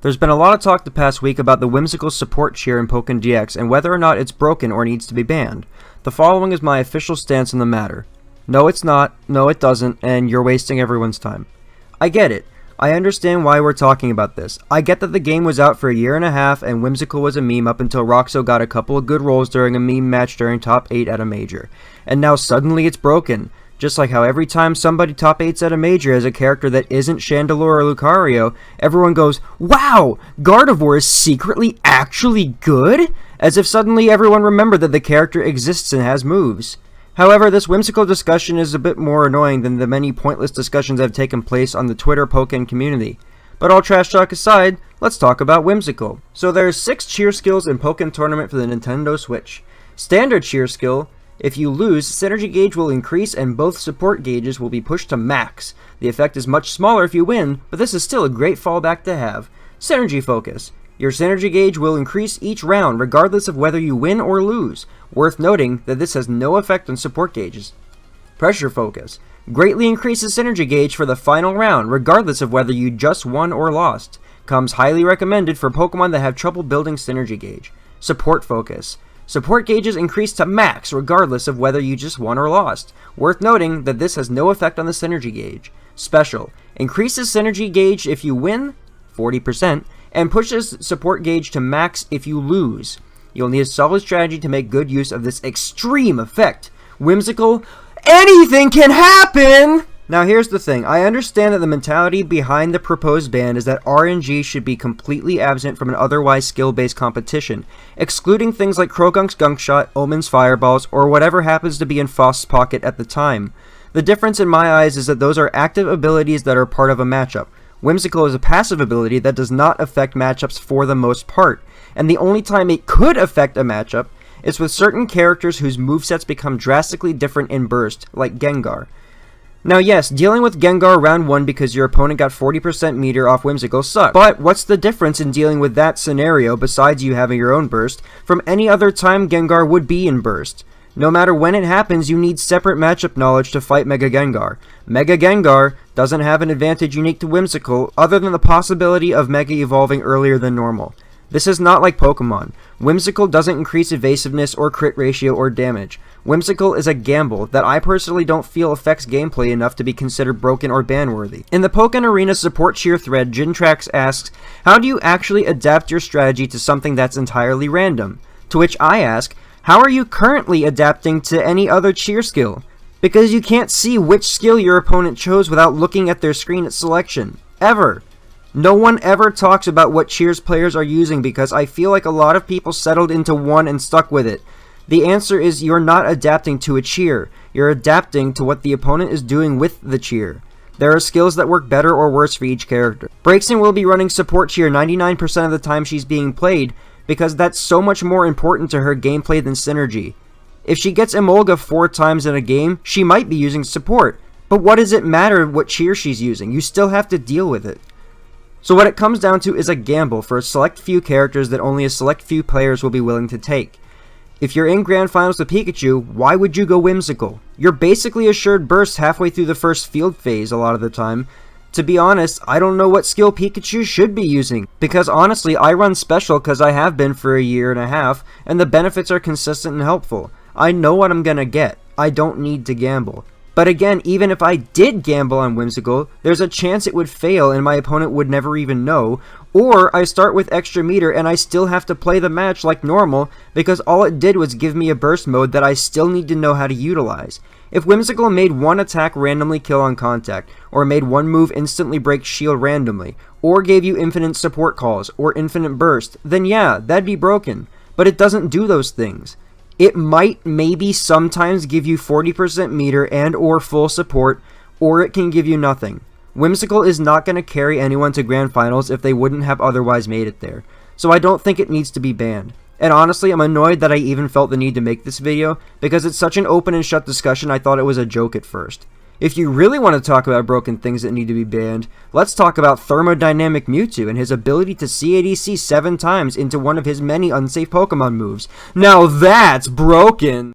There's been a lot of talk the past week about the Whimsical support cheer in Pokken GX and whether or not it's broken or needs to be banned. The following is my official stance on the matter. No, it's not, no, it doesn't, and you're wasting everyone's time. I get it. I understand why we're talking about this. I get that the game was out for a year and a half and Whimsical was a meme up until Roxo got a couple of good rolls during a meme match during top 8 at a major. And now suddenly it's broken. Just like how every time somebody top 8s at a major as a character that isn't Chandelure or Lucario, everyone goes, "Wow, Gardevoir is secretly actually good?" As if suddenly everyone remembered that the character exists and has moves. However, this whimsical discussion is a bit more annoying than the many pointless discussions that have taken place on the Twitter Pokken community. But all trash talk aside, let's talk about Whimsical. So there's 6 cheer skills in Pokken Tournament for the Nintendo Switch. Standard cheer skill: if you lose, synergy gauge will increase and both support gauges will be pushed to max. The effect is much smaller if you win, but this is still a great fallback to have. Synergy focus: your synergy gauge will increase each round regardless of whether you win or lose. Worth noting that this has no effect on support gauges. Pressure focus: greatly increases synergy gauge for the final round regardless of whether you just won or lost. Comes highly recommended for Pokemon that have trouble building synergy gauge. Support focus: support gauges increase to max regardless of whether you just won or lost. Worth noting that this has no effect on the synergy gauge. Special: increases synergy gauge if you win, 40%, and pushes support gauge to max if you lose. You'll need a solid strategy to make good use of this extreme effect. Whimsical, anything can happen! Now here's the thing, I understand that the mentality behind the proposed ban is that RNG should be completely absent from an otherwise skill-based competition, excluding things like Croagunk's Gunk Shot, Omen's Fireballs, or whatever happens to be in Frost's pocket at the time. The difference in my eyes is that those are active abilities that are part of a matchup. Whimsical is a passive ability that does not affect matchups for the most part, and the only time it could affect a matchup is with certain characters whose movesets become drastically different in burst, like Gengar. Now yes, dealing with Gengar round 1 because your opponent got 40% meter off Whimsical sucks, but what's the difference in dealing with that scenario besides you having your own burst from any other time Gengar would be in burst? No matter when it happens, you need separate matchup knowledge to fight Mega Gengar. Mega Gengar doesn't have an advantage unique to Whimsical other than the possibility of Mega evolving earlier than normal. This is not like Pokemon. Whimsical doesn't increase evasiveness or crit ratio or damage. Whimsical is a gamble that I personally don't feel affects gameplay enough to be considered broken or ban-worthy. In the Pokken Arena support cheer thread, Jintrax asks, how do you actually adapt your strategy to something that's entirely random? To which I ask, how are you currently adapting to any other cheer skill? Because you can't see which skill your opponent chose without looking at their screen at selection. Ever. No one ever talks about what cheers players are using because I feel like a lot of people settled into one and stuck with it. The answer is you're not adapting to a cheer. You're adapting to what the opponent is doing with the cheer. There are skills that work better or worse for each character. Braixen will be running support cheer 99% of the time she's being played because that's so much more important to her gameplay than synergy. If she gets Emolga 4 times in a game, she might be using support. But what does it matter what cheer she's using? You still have to deal with it. So what it comes down to is a gamble for a select few characters that only a select few players will be willing to take. If you're in Grand Finals with Pikachu, why would you go Whimsical? You're basically assured burst halfway through the first field phase a lot of the time. To be honest, I don't know what skill Pikachu should be using, because honestly I run Special because I have been for a year and a half, and the benefits are consistent and helpful. I know what I'm gonna get. I don't need to gamble. But again, even if I did gamble on Whimsical, there's a chance it would fail and my opponent would never even know, or I start with extra meter and I still have to play the match like normal because all it did was give me a burst mode that I still need to know how to utilize. If Whimsical made one attack randomly kill on contact, or made one move instantly break shield randomly, or gave you infinite support calls, or infinite burst, then yeah, that'd be broken. But it doesn't do those things. It might maybe sometimes give you 40% meter and or full support, or it can give you nothing. Whimsical is not going to carry anyone to Grand Finals if they wouldn't have otherwise made it there, so I don't think it needs to be banned. And honestly, I'm annoyed that I even felt the need to make this video, because it's such an open and shut discussion I thought it was a joke at first. If you really want to talk about broken things that need to be banned, let's talk about Thermodynamic Mewtwo and his ability to CADC 7 times into one of his many unsafe Pokemon moves. Now that's broken!